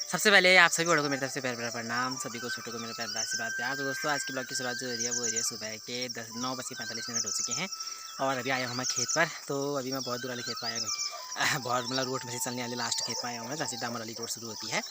सबसे पहले आप सभी बड़ों को मेरी तरफ से प्यार भरा प्रणाम, सभी को छोटों को मेरा प्यार भरा आशीर्वाद प्यार। तो दोस्तों आज की ब्लॉग की शुरुआत जो हो रही है वो हो रही है सुबह के 9:45 हो चुके हैं और अभी आया हूँ मैं खेत पर। तो अभी मैं बहुत दूर वाले खेत पर आया क्योंकि बहुत मतलब रोड में से चलने वाले लास्ट खेत पर आया हूँ मैं, जहाँ से डामर वाली रोड शुरू होती है।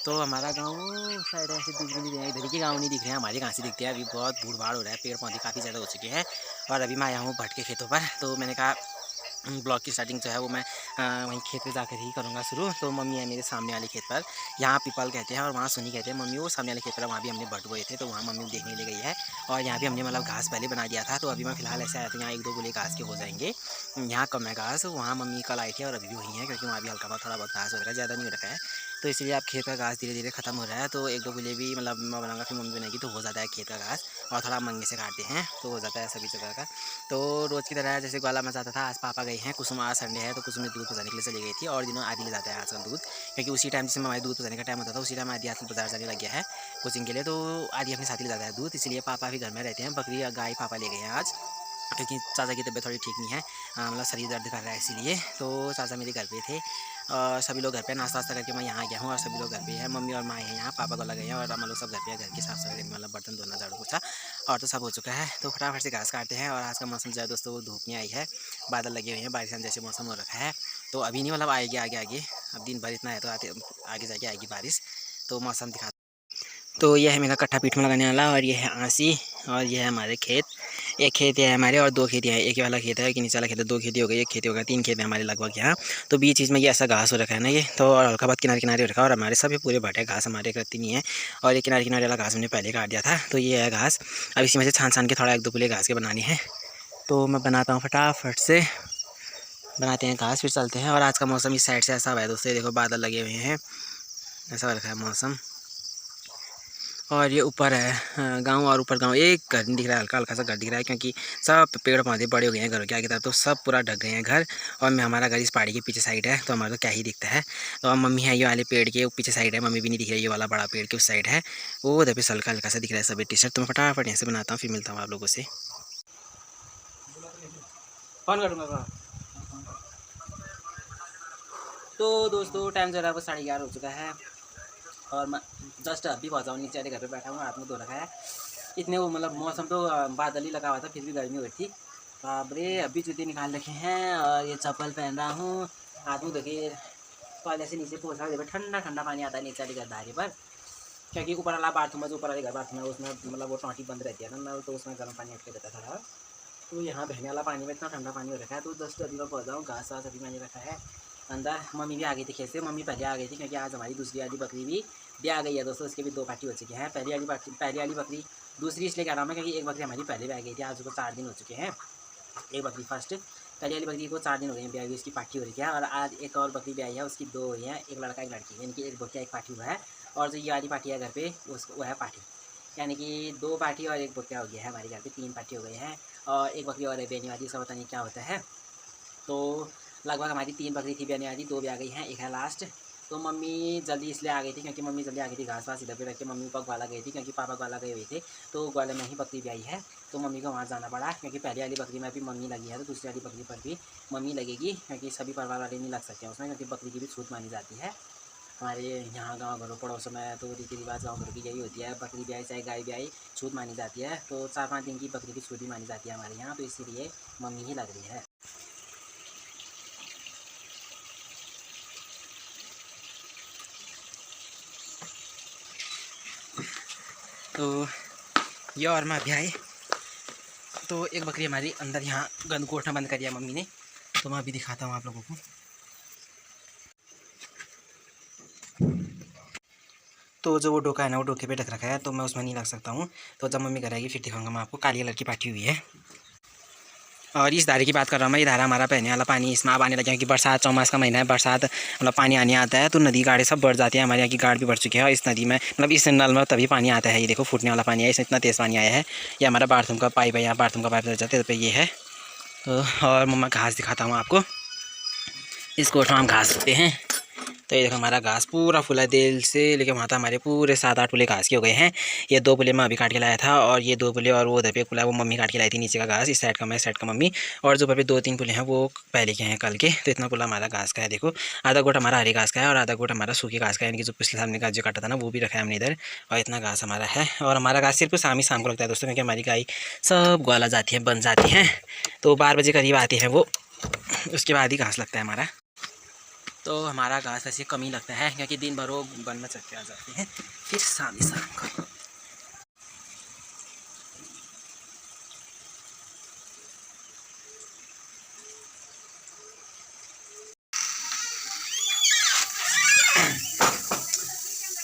तो हमारा गाँव शायद ऐसे दिख भी नहीं रहे हैं, इधर के गाँव नहीं दिख रहे हैं, हमारे कहाँ से दिखते हैं। अभी बहुत भूड़ भाड़ हो रहा है, पेड़ पौधे काफ़ी ज़्यादा हो चुके हैं और अभी मैं आया हूँ भट्ट के खेतों पर। तो मैंने कहा ब्लॉग की स्टार्टिंग जो है वो मैं वहीं खेत पे जाकर ही करूँगा शुरू। तो मम्मी है मेरे सामने वाले खेत पर, यहाँ पीपल कहते हैं और वहाँ सुनी कहते हैं। मम्मी वो सामने वाले खेत पर वहाँ भी हमने भट बोए थे, तो वहाँ मम्मी देखने ले गई है। और यहाँ भी हमने मतलब घास पहले बना दिया था। तो अभी मैं फिलहाल ऐसे आया था, यहाँ 1-2 गोले घास के हो जाएंगे। यहाँ कम है घास, वहाँ मम्मी कल आई थी और अभी भी वहीं है, क्योंकि वहाँ भी हल्का बहुत थोड़ा बहुत घास हो रहा है, ज़्यादा नहीं हो रखा है। तो इसलिए आप खेत का घास धीरे धीरे खत्म हो रहा है। तो 1-2 गोले भी मतलब मैं बनाऊँगा, फिर मम्मी बनाएगी तो हो जाता है खेत का घास। और थोड़ा मंगे से काटते हैं तो हो जाता है सभी जगह का। तो रोज़ की तरह जैसे ग्वाला में जाता था, आज पापा गए हैं कुसुम, आज संडे है तो कुसुम में दूध पहुँचाने के लिए चली गई थी। और दिनों आदि ले जाता है आजकल दूध, क्योंकि उसी टाइम जिसमें हमारे दूध पहुँचाने का टाइम होता था उसी टाइम आदि आजकल बाजार जाने लग गया है कोचिंग के लिए। तो आदि अपने साथ ही ले जाता है दूध, इसलिए पापा भी घर में रहते हैं। बकरी या गाय पापा ले गए हैं आज, क्योंकि चाचा की तबीयत थोड़ी ठीक नहीं है, मतलब शरीर दर्द कर रहा है इसीलिए। तो चाचा मेरे घर पे थे और सभी लोग घर पे नाश्ता वास्ता करके मैं यहाँ आ गया हूँ और सभी लोग घर पे हैं। मम्मी और माँ हैं यहाँ, पापा को लगे हैं और हम लोग सब घर पे हैं। घर की साफ सफाई मतलब बर्तन धोना, झाड़ू पोछा और तो सब हो चुका है। तो फटाफट से घास काटते हैं। और आज का मौसम जो है दोस्तों वो धूप नहीं आई है, बादल लगे हुए हैं, बारिश जैसे मौसम हो रखा है। तो अभी नहीं मतलब आएगी आगे आगे, अब दिन भर इतना है तो आगे जाके आएगी बारिश। तो मौसम दिखा। तो यह है मेरा कट्ठा पीठ में लगाने वाला और यह है आंसी और यह है हमारे खेत। एक खेत है हमारे और 2 खेती हैं, एक ही वाला खेत है कि नीचे वाला खेत है। 2 खेती हो गई, एक खेती हो गया, 3 खेत है हमारे लगभग यहाँ। तो बीच बीच में ये ऐसा घास हो रखा है ना ये, तो और हल्का बहुत किनारे किनारे हो रखा है। और हमारे सभी पूरे भट्टे घास हमारे एक रत्ती नहीं है। और ये किनारे किनारे वाला घास हमने पहले काट दिया था। तो ये है घास, अब इसी में से छान छान के थोड़ा 1-2 पुले घास के बनानी है। तो मैं बनाता हूँ, फटाफट से बनाते हैं घास, फिर चलते हैं। और आज का मौसम इस साइड से ऐसा हुआ है दोस्तों, देखो बादल लगे हुए हैं, ऐसा हो रखा है मौसम। और ये ऊपर है गांव, और ऊपर गांव एक घर नहीं दिख रहा है, हल्का हल्का सा घर दिख रहा है, क्योंकि सब पेड़ पौधे बड़े हो गए हैं घरों के आगे तरफ, तो सब पूरा ढक गए हैं घर। और मैं हमारा घर इस पहाड़ी के पीछे साइड है, तो हमारा तो क्या ही दिखता है। तो अब मम्मी है ये वाले पेड़ के पीछे साइड है, मम्मी भी नहीं दिख रही, ये वाला बड़ा पेड़ के उस साइड है, वो उधर पे हल्का हल्का सा दिख रहा है सभी टी शर्ट। तो मैं फटाफट यहाँ से बनाता हूँ, फिर मिलता हूँ आप लोगों से। कौन करूँगा। तो दोस्तों टाइम जो है वो 11:30 हो चुका है और मैं जस्ट अभी पहुँचा हूँ, नीचे वाले घर पे बैठा हूँ, हाथ में धो रखा है। इतने वो मतलब मौसम तो बादल ही लगा हुआ था, फिर भी गर्मी हो रही थी। बाप रे, अभी जूते निकाल रखे हैं और ये चप्पल पहन रहा हूँ, हाथ में देखिए पहले से नीचे पोछा देखो, ठंडा ठंडा पानी आता है नीचे वाली गरदारी पर, क्योंकि ऊपर वाला बाथरूम है, जो ऊपर वाले घर बाथरूम है उसमें मतलब वो टॉटी बंद रहती है ना, तो उसमें गर्म पानी अटके रहता था। तो यहाँ बहने वाला पानी में इतना ठंडा पानी हो रखा है। तो जस्ट अभी मैं पहुँचा हूँ, घास वास अभी मैंने रखा है अंदर। मम्मी भी आ गई थी खेत से, मम्मी पहले आ गई थी, क्योंकि आज हमारी दूसरी वाली बकरी भी आ गई है दोस्तों। इसके भी 2 पार्टी हो चुके हैं। पहली वाली बकरी दूसरी इसलिए कह रहा हूँ मैं, क्योंकि एक बकरी हमारी पहले भी आ गई थी, आज उसको 4 दिन हो चुके हैं। एक बकरी फर्स्ट पहली वाली बकरी को 4 दिन हो गए हैं ब्याई हुई, उसकी पाठी हो रही है। और आज एक और बकरी भी आई है, उसकी 2 हुई हैं, एक लड़का एक लड़की, यानी कि एक बोतिया एक पाठी हुआ है। और जो ये वाली पाठी है घर पे उसको वो है पाठी, यानी कि 2 पाठी और एक बोतिया हो गया है हमारे घर पे, 3 पाठी हो गई हैं। और एक बकरी और है बेनी वाली, उसका पता नहीं क्या होता है। तो लगभग हमारी 3 बकरी थी बेनी वाली, 2 भी आ गई हैं, एक है लास्ट। तो मम्मी जल्दी इसलिए आ गई थी, क्योंकि मम्मी जल्दी आ गई थी, घास वास इधर पे रख के मम्मी ऊपर ग्वाला गई थी, क्योंकि पापा ग्वाला गए हुए थे। तो ग्वाले में ही बकरी भी आई है, तो मम्मी को वहाँ जाना पड़ा, क्योंकि पहली वाली बकरी में भी मम्मी लगी है, तो दूसरी वाली बकरी पर भी मम्मी लगेगी, क्योंकि सभी परिवार वाले नहीं लग सकते हैं उसमें, क्योंकि बकरी की भी छूट मानी जाती है। हमारे यहाँ गाँव घरों पड़ोसों में तो रीति रिवाज गाँव घरों की यही होती है, बकरी भी आई चाहे गाय भी आई, छूट मानी जाती है। तो 4-5 दिन की बकरी की छूट भी मानी जाती है हमारे यहाँ, तो इसीलिए मम्मी ही लग रही है। तो ये और मैं अभी आए, तो एक बकरी हमारी अंदर यहाँ गंद कोठा बंद कर दिया मम्मी ने, तो मैं अभी दिखाता हूँ आप लोगों को। तो जो वो डोका है ना, वो डोके पे ढक रखा है, तो मैं उसमें नहीं लग सकता हूँ। तो जब मम्मी घर आएगी फिर दिखाऊंगा मैं आपको। काली कलर की पाठी हुई है। और इस धारे की बात कर रहा हूँ मैं, ये धारा हमारा पहने वाला पानी इसमें अब आने लगा, क्योंकि बरसात चौमास का महीना है, बरसात मतलब पानी आने आता है, तो नदी गाड़े सब बढ़ जाती है। हमारे यहाँ की गाड़ भी बढ़ चुकी है, और इस नदी में मतलब इस नल में तभी पानी आता है। ये देखो फूटने वाला पानी है, इसमें इतना तेज़ पानी आया है। ये हमारा बाथरूम का पाइप है, यहाँ बाथरूम का पाइप चल जाते तो ये है। तो और मम्मा घास दिखाता हूँ आपको, इस कोठ में हम घास होते हैं। तो ये देखो हमारा घास पूरा फूला दिल से लेके वहाँ था, हमारे पूरे 7-8 पुले घास के हो गए हैं। ये 2 पुले मैं अभी काट के लाया था और ये 2 पुले और वो उधर पे पुला वो मम्मी काट के लाई थी नीचे का घास, इस साइड का मैं, इस साइड का मम्मी, और जो ऊपर पे 2-3 पुले हैं वो पहले के हैं कल के। तो इतना पुला हमारा घास का है। देखो आधा गोट हमारा हरी घास का है और आधा गोट हमारा सूखी घास का है, यानी कि जो पिछले साल में घास जो काटा था ना वो भी रखा है हमने इधर। और इतना घास हमारा है और हमारा घास सिर्फ शाम को लगता है दोस्तों, क्योंकि हमारी गाय सब ग्वाला जाती है, बन जाती हैं, तो 12 बजे करीब आती है वो, उसके बाद ही घास लगता है हमारा। तो हमारा घास वैसे कम ही लगता है क्योंकि दिन भर वो वन में चलते आ जाते हैं, फिर शाम को।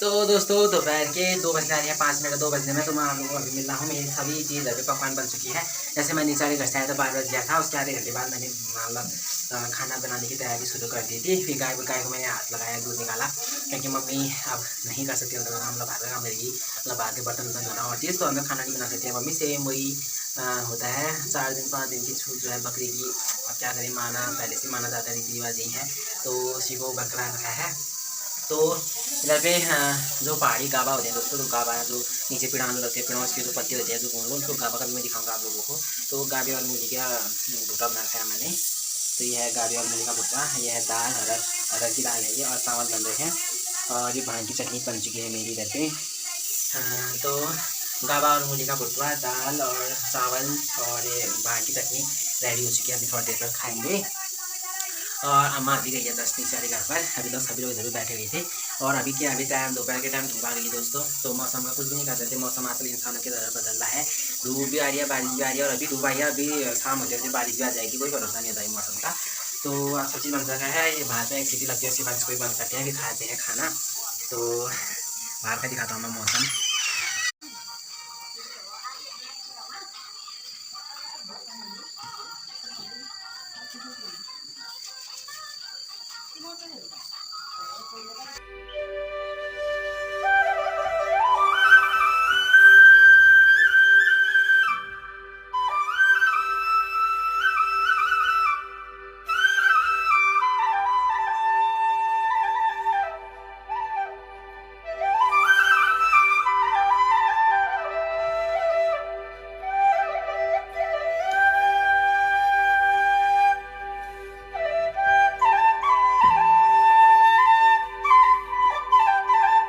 तो दोस्तों दोपहर के 2 बजने आ रही है, 5 मिनट 2 बजने में, तो मैं आप लोगों को अभी मिल रहा हूँ। मेरी सभी चीज़ अभी पकवान बन चुकी है। जैसे मैं नीचे वाले घर से आया था 12 बज गया था, उसके आधे घंटे बाद मैंने मतलब खाना बनाने की तैयारी शुरू कर दी थी। फिर गाय को मैंने हाथ लगाया, दूध निकाला, क्योंकि मम्मी अब नहीं कर सकती, मतलब हम लोग बाहर का काम करेगी, मतलब बाहर के बर्तन धोना और चीज़, तो हमें खाना नहीं बना सकती है मम्मी। सेम वही होता है, 4 दिन 5 दिन की छूट जो है बकरी की, अब क्या करें, माना पहले से माना जाता है, रीति रिवाज यही है, तो उसी को बरकरार रखा है। तो इधर पे जो पहाड़ी गाबा होते हैं दोस्तों, तो गाबा जो नीचे पेड़ान लगते हैं, पेड़ों की जो पत्ते होते हैं जो गोल गोल, तो गाबा का भी मैं दिखाऊंगा आप लोगों को। तो गाबे और मूली का भुट्टा बना रखा है मैंने। तो ये है गाबे और मूली का भुट्टा, ये है दाल, अरहर की दाल है ये, और चावल बन रहे हैं, और ये भांग की चटनी बन चुकी है मेरी इधर पे। तो गाबा और मूली का भुट्टा, दाल और चावल और ये भांग की चटनी रेडी हो चुकी है, अभी थोड़ा देर पर खाएँगे। और अम्मा अभी गई है 10 दिन सारे घर पर, अभी तो सभी लोग इधर भी बैठे हुए थे। और अभी क्या, अभी टाइम दोपहर के टाइम धूप आ गई दोस्तों, तो मौसम का कुछ भी नहीं कर सकते, मौसम आजकल इंसानों के तरह बदल रहा है, धूप भी आ रही है, बारिश भी आ रही है, और अभी धूप आई है, अभी शाम होते होते बारिश भी आ जाएगी, कोई भरोसा नहीं होता है मौसम का। तो आज सब चीज़ बन रखा है, ये बाहर में एक सीटी लगती है, उसके बाद कोई बंद करते हैं, अभी खाते हैं खाना। तो बाहर का दिखाता हूँ मैं मौसम।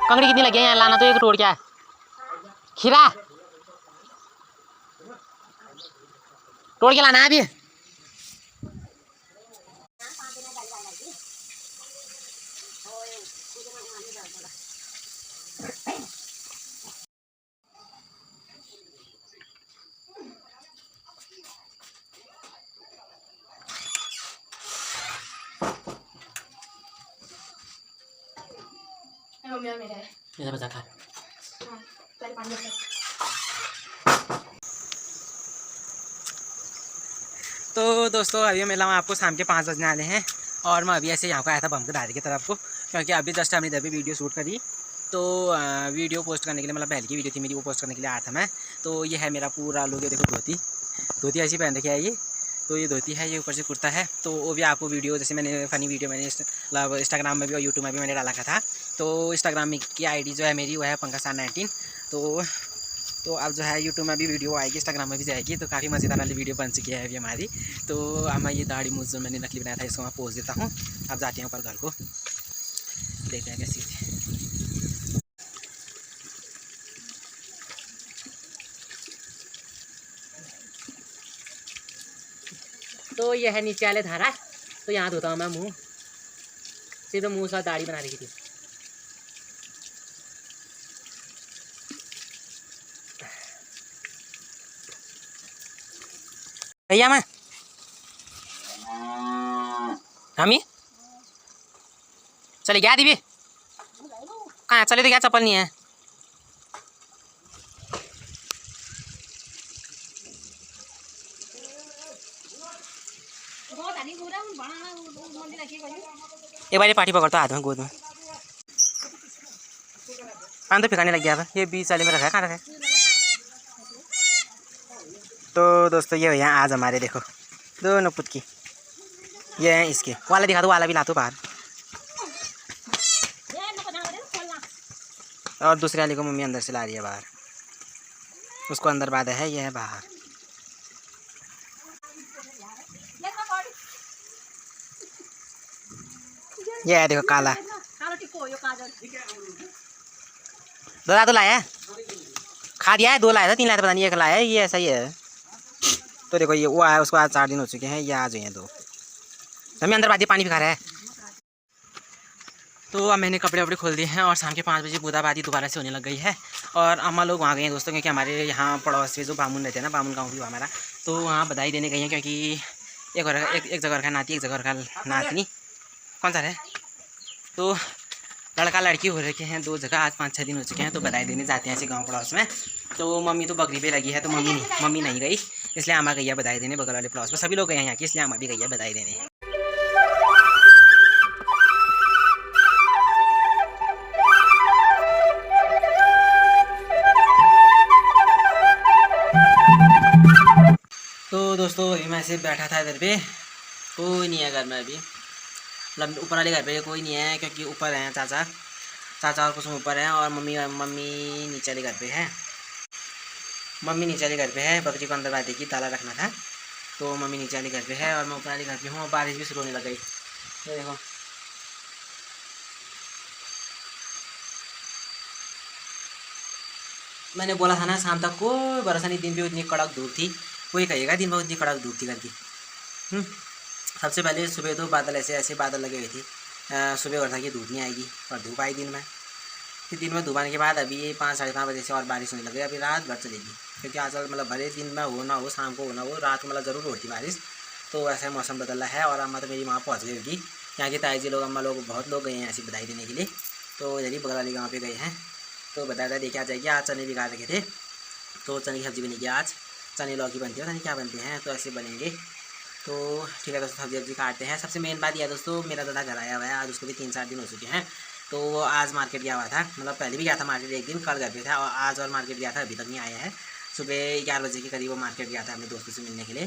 कंकड़ी कितनी लगी है यहाँ, लाना तो एक रोड क्या है, खीरा तोड़ के लाना है अभी। ये बचा खा। तो दोस्तों अभी मिला हूँ आपको, शाम के 5 बजने वाले हैं, और मैं अभी ऐसे यहाँ को आया था बमकदारी की तरफ को, क्योंकि अभी जस्ट हमने इधर भी वीडियो शूट करी, तो वीडियो पोस्ट करने के लिए, मतलब पहले की वीडियो थी मेरी, वो पोस्ट करने के लिए आया था मैं। तो ये है मेरा पूरा लोग, ये देखो धोती ऐसी पहन रखी है ये, तो ये धोती है, ये ऊपर से कुर्ता है। तो वो भी आपको वीडियो, जैसे मैंने फ़नी वीडियो मैंने मतलब इंस्टाग्राम में भी और यूट्यूब में भी मैंने डाला था। तो इंस्टाग्राम में की आईडी जो है मेरी वो है पंकज19। तो अब जो है यूट्यूब में भी वीडियो आएगी, इंस्टाग्राम में भी जाएगी, तो काफ़ी मज़ेदार वाली वीडियो बन चुकी है अभी हमारी। तो अब मैं ये दाढ़ी मूँछ जो मैंने नकली बनाया था इसको मैं पोस्ट देता हूँ। अब जाते हैं ऊपर घर को, देखते हैं कैसी थी। तो ये है नीचे वाले धारा, तो यहाँ धोता हूँ मैं मुँह, सीधे मुँह से दाढ़ी बना रही थी। भैया मैं हमी चले गया दीदी, कहाँ चले तो क्या, चप्पल नहीं है। एक बार पार्टी पकड़ता हाथ में गोद में, पान तो फिकाने लग गया था, ये 20 वाले में रखा है, कहाँ रखा है। तो दोस्तों ये भैया आज हमारे देखो दोनों पुत की, ये हैं इसके, वाला दिखा दो, वाला भी ला दो बाहर। और दूसरे वाली को मम्मी अंदर से ला रही है बाहर, उसको अंदर बांधा है, ये है बाहर। ये है देखो काला, दो रात लाया है, खा दिया है, 2 लाया था 3 लाया था पता नहीं, 1 लाया है, ये ऐसा ही है। तो देखो ये वो आया, उसको आज 4 दिन हो चुके हैं, ये आज हुए हैं 2। मम्मी अंदर बादी पानी भी खा रहा है। तो अब मैंने कपड़े वपड़े खोल दिए हैं और शाम के 5 बजे बूंदाबांदी दोबारा से होने लग गई है। और अम्मा लोग वहाँ गए हैं दोस्तों, क्योंकि हमारे यहाँ पड़ोस में जो बामुन रहते हैं ना, बामुन गाँव भी हमारा, तो वहाँ बधाई देने गई हैं, क्योंकि एक जगह का नाती, एक जगह का नातनी, कौन सा है, तो लड़का लड़की हो रखे हैं 2 जगह, आज 5-6 दिन हो चुके हैं, तो बधाई देने जाते हैं ऐसे गाँव पड़ोस में। तो मम्मी तो बकरी पे लगी है, तो मम्मी नहीं गई, इसलिए अम्मा गई है बधाई देने बगल वाले पड़ोस में। सभी लोग गए हैं यहाँ की, इसलिए अम्मा भी गई है बधाई देने। तो दोस्तों अभी मैं ऐसे बैठा था इधर पे, कोई नहीं है घर में अभी, मतलब ऊपर वाले घर पे कोई नहीं है, क्योंकि ऊपर हैं चाचा और कुसुम ऊपर हैं, और मम्मी नीचे वाले घर पे है। मम्मी नीचे वाले घर पे है, बकरी को अंदर बांधे की ताला रखना था, तो मम्मी नीचे वाले घर पे है और मैं ऊपर वाले घर पे हूँ। और बारिश भी शुरू होने लग गई, ये देखो। मैंने बोला था ना शाम तक कोई भरोसा नहीं, दिन पे इतनी कड़क धूप थी, कोई कहेगा दिन में इतनी कड़क धूप थी करके। सबसे पहले सुबह तो बादल ऐसे बादल लगे हुए थे, सुबह और था कि धूप नहीं आएगी, और धूप आई दिन में। फिर दिन में धूप आने के बाद अभी 5-5:30 बजे से और बारिश होने लगी, अभी रात भर चलेगी, क्योंकि आजकल मतलब भले दिन में हो ना हो, शाम को हो ना हो, रात को मतलब ज़रूर होती बारिश। तो ऐसा मौसम बदल रहा है। और अम्मा तो मेरी माँ पहुँच गई होगी, यहाँ के ताई जी लोग, अम्मा लोग, बहुत लोग गए हैं ऐसी बधाई देने के लिए, तो इधर ही बगल वाली गाँव पे गए हैं, तो बधाई देके आ जाएगी। आज चने भिगा रखे थे, तो चने की सब्ज़ी बनेगी आज, चने लौकी बनती है, पता नहीं क्या बनते हैं, तो ऐसे बनेंगे। तो ठीक है दोस्तों, सब्जी काटते हैं। सबसे मेन बात यह दोस्तों, मेरा दादा घर आया हुआ है आज, उसको भी 3-4 दिन हो चुके हैं, तो वो आज मार्केट गया हुआ था, मतलब पहले भी गया था मार्केट, एक दिन कल घर पे था, और आज और मार्केट गया था, अभी तक नहीं आया है। सुबह 11 बजे के करीब वो मार्केट गया था अपने दोस्तों से मिलने के लिए,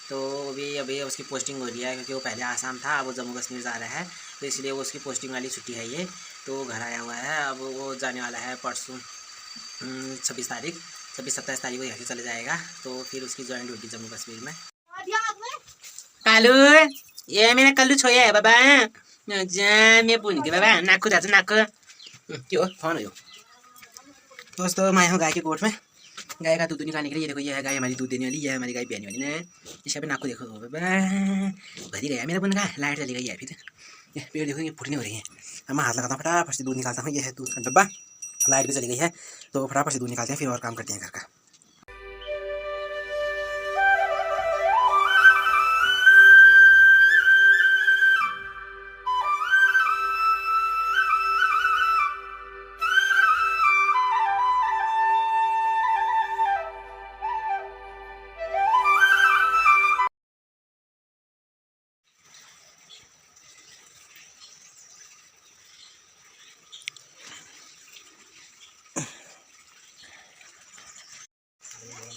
तो अभी उसकी पोस्टिंग हो रही है, क्योंकि वो पहले आसाम था, अब वो जम्मू कश्मीर जा रहा है, तो इसलिए वो उसकी पोस्टिंग वाली छुट्टी है ये, तो घर आया हुआ है। अब वो जाने वाला है परसों 26-27 तारीख को यहाँ से चले जाएगा, तो फिर उसकी ज्वाइंट होगी जम्मू कश्मीर में। कालू, ये मेरा कल्लू छोया है बाबा, मैं भूल गया बाबा, नाकू जाता नाकू, क्यों फोन हो। दोस्तों मैं हूँ गाय के कोर्ट में, गाय का दूध निकालने के लिए। ये देखो, ये है गाय हमारी दूध देने वाली, ये है हमारी गाय ब्याने वाली ने, इसका भी नाकू देखो बाबा, भरी गया मेरा बन का, लाइट चली गई है फिर, ये पेड़ देखो, ये फुटने हो रही है। अब मैं हाथ लगाता हूँ, फटाफट से दूध निकालता हूँ, ये है दूध का डब्बा, लाइट भी चली गई है, तो फटाफट से दूध निकालते हैं, फिर और काम करते हैं घर का।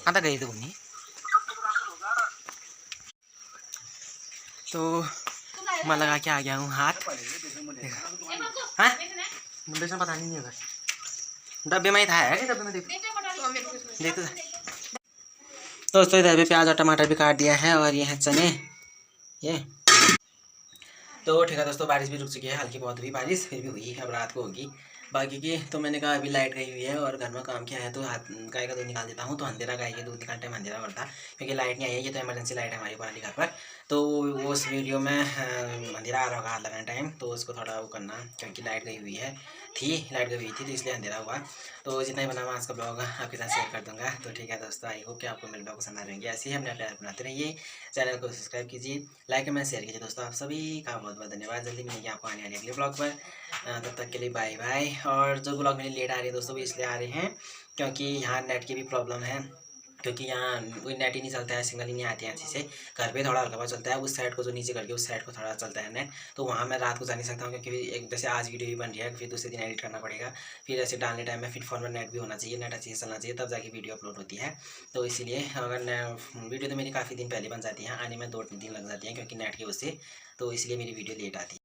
कहाँ गई थी घूमने, तो मैं लगा के आ गया हूँ हाथ, हाँ मुंडे से पता नहीं होगा, डब्बे में ही था, है डब्बे में देखो। दोस्तों इधर भी प्याज और टमाटर भी काट दिया है, और ये है चने, ये तो ठीक है दोस्तों। बारिश भी रुक चुकी है, हल्की बहुत हुई बारिश, फिर भी हुई, अब रात को होगी बाकी की। तो मैंने कहा अभी लाइट गई हुई है और घर में काम किया है, तो हाथ गाय का दूध निकाल देता हूँ, तो अंधेरा गाय के दूध निकालते में अंधेरा पड़ता, क्योंकि लाइट नहीं आई है, ये तो इमरजेंसी लाइट है हमारी पुरानी घर पर, तो वो उस वीडियो में अंधेरा आ रहा होगा हाथ लगाने टाइम, तो उसको थोड़ा वो करना, क्योंकि लाइट गई हुई थी, तो इसलिए अंधेरा हुआ। तो जितना ही बना मैं आज का ब्लॉग आपके साथ शेयर कर दूँगा। तो ठीक है दोस्तों, आई होप कि आपको मेरे ब्लॉग पसंद आ रहेंगे, ऐसे ही हमने प्यार बनाते रहिए, चैनल को सब्सक्राइब कीजिए, लाइक कमेंट शेयर कीजिए दोस्तों। आप सभी का बहुत बहुत धन्यवाद। जल्दी मिलेंगे आपको आने वाले अगले ब्लॉग पर, तब तक के लिए बाय बाय। और जो ब्लॉग मेरे लेट आ रहे हैं दोस्तों, वो इसलिए आ रहे हैं क्योंकि यहाँ नेट की भी प्रॉब्लम है, क्योंकि यहाँ कोई नेट ही नहीं चलता है, सिग्नल ही नहीं आती है अच्छे से। घर पे थोड़ा हल्का बहुत चलता है, उस साइड को जो नीचे करके उस साइड को थोड़ा चलता है नेट, तो वहाँ मैं रात को जा नहीं सकता हूँ, क्योंकि एक जैसे आज वीडियो भी बन रही है, फिर दूसरे दिन एडिट करना पड़ेगा, फिर ऐसे डालने टाइम में फिर फोन में नेट भी होना चाहिए, नेट अच्छे से चलना चाहिए, तब जाके वीडियो अपलोड होती है। तो इसीलिए अगर वीडियो तो मेरी काफ़ी दिन पहले बन जाती है, आने में 2-3 दिन लग जाती हैं, क्योंकि नेट की वजह से, तो इसलिए मेरी वीडियो लेट आती है।